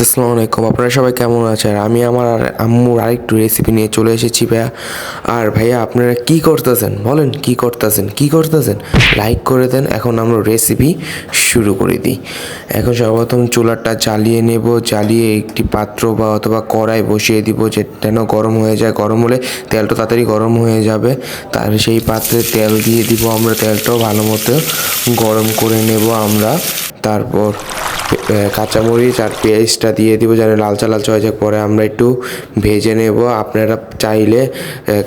আসসালামু আলাইকুম। আপনারা সবাই কেমন আছেন? আমি আমার আম্মুর আরেকটু রেসিপি নিয়ে চলে এসেছি ভাইয়া। আর ভাইয়া আপনারা কি করতেছেন বলেন, কি করতেছেন? লাইক করে দেন। এখন আমরা রেসিপি শুরু করে দিই। এখন সর্বপ্রথম চুলাটা জ্বালিয়ে নেব, জ্বালিয়ে একটি পাত্র বা অথবা কড়াই বসিয়ে দিব যেন গরম হয়ে যায়। গরম হলে তেলটা তাড়াতাড়ি গরম হয়ে যাবে। তার সেই পাত্রে তেল দিয়ে দিব আমরা। তেলটাও ভালো মতো গরম করে নেব আমরা। তারপর কাঁচামরিচ আর পেঁয়াজটা দিয়ে দিব যেন লালচা লালচা হয়ে যায়। পরে আমরা একটু ভেজে নেব। আপনারা চাইলে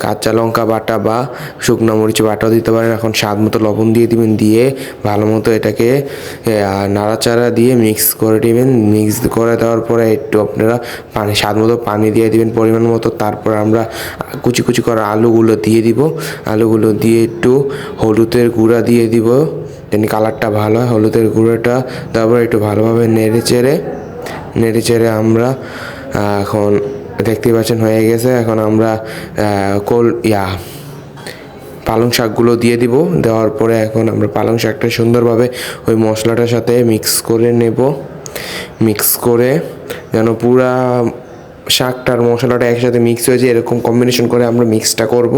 কাঁচা লঙ্কা বাটা বা শুকনো মরিচ বাটাও দিতে পারেন। এখন স্বাদ মতো লবণ দিয়ে দিবেন, দিয়ে ভালো মতো এটাকে নাড়াচাড়া দিয়ে মিক্স করে দিবেন। মিক্স করে দেওয়ার পরে একটু আপনারা স্বাদ মতো পানি দিয়ে দিবেন পরিমাণ মতো। তারপর আমরা কুচি কুচি করা আলুগুলো দিয়ে দিব। আলুগুলো দিয়ে একটু হলুদের গুঁড়া দিয়ে দিব যেন কালারটা ভালো হয়। হলুদের গুঁড়োটা তারপর একটু ভালোভাবে নেড়ে চেড়ে আমরা এখন দেখতে পাচ্ছেন হয়ে গেছে। এখন আমরা পালং শাকগুলো দিয়ে দিব। দেওয়ার পরে এখন আমরা পালং শাকটা সুন্দরভাবে ওই মশলাটার সাথে মিক্স করে নেব। মিক্স করে যেন পুরা শাকটার মশলাটা একসাথে মিক্স হয়ে যায়, এরকম কম্বিনেশন করে আমরা মিক্সটা করব।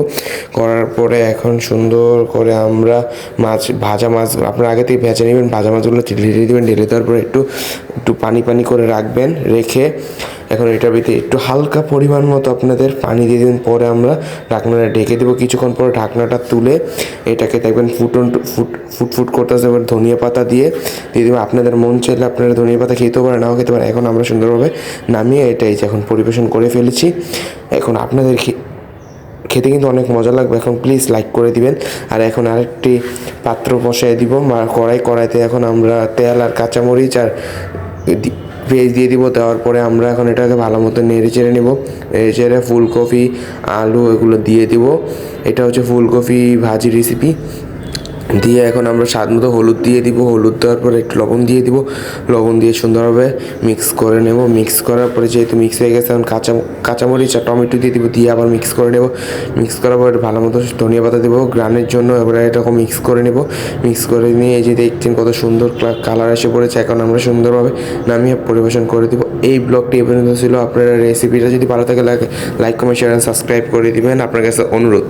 করার পরে এখন সুন্দর করে আমরা ভাজা মাছ আপনারা আগে থেকে ভেজে নেবেন। ভাজা মাছগুলো ঢেলে দেবেন। ঢেলে দেওয়ার পরে একটু পানি পানি করে রাখবেন। রেখে এখন এটার ভিতরে একটু হালকা পরিমাণ মতো আপনাদের পানি দিয়ে দিন। পরে আমরা ঢাকনাটা ঢেকে দেবো। কিছুক্ষণ পরে ঢাকনাটা তুলে এটাকে দেখবেন ফুট করতেছে। এবার ধনিয়া পাতা দিয়ে দেবেন। আপনাদের মন চাইলে আপনারা ধনিয়া পাতা খেতেও পারেন, নাও খেতে পারেন। এখন আমরা সুন্দরভাবে নামিয়ে এটাই এখন পরিবেশন করে ফেলেছি। এখন আপনাদের খেতে কিন্তু অনেক মজা লাগবে। এখন প্লিজ লাইক করে দিবেন। আর এখন আরেকটি পাত্র বসাই দিব কড়াইতে এখন আমরা তেল আর কাঁচামরিচ আর পেঁয়াজ দিয়ে দিব। দেওয়ার পরে আমরা এখন এটাকে ভালো মতো নেড়ে চেড়ে নেব। নেড়ে চেড়ে ফুলকপি আলু এগুলো দিয়ে দিব। এটা হচ্ছে ফুলকপি ভাজি রেসিপি। দিয়ে এখন আমরা স্বাদ মতো হলুদ দিয়ে দিব। হলুদ দেওয়ার পরে একটু লবণ দিয়ে দিব। লবণ দিয়ে সুন্দরভাবে মিক্স করে নেব। মিক্স করার পরে যেহেতু মিক্স হয়ে গেছে, এখন কাঁচামরিচ আর টমেটো দিয়ে দিব। দিয়ে আবার মিক্স করে নেব। মিক্স করার পরে ভালো মতো ধনিয়া পাতা দেবো গ্রানের জন্য। এবারে এরকম মিক্স করে নেব। মিক্স করে নিয়ে এই যে দেখছেন কত সুন্দর কালার এসে পড়েছে। এখন আমরা সুন্দরভাবে নামিয়ে পরিবেশন করে দিব। এই ব্লগটি এ পর্যন্ত ছিল। আপনারা রেসিপিটা যদি ভালো থাকে লাইক কমেন্ট শেয়ার সাবস্ক্রাইব করে দিবেন আপনার কাছে অনুরোধ।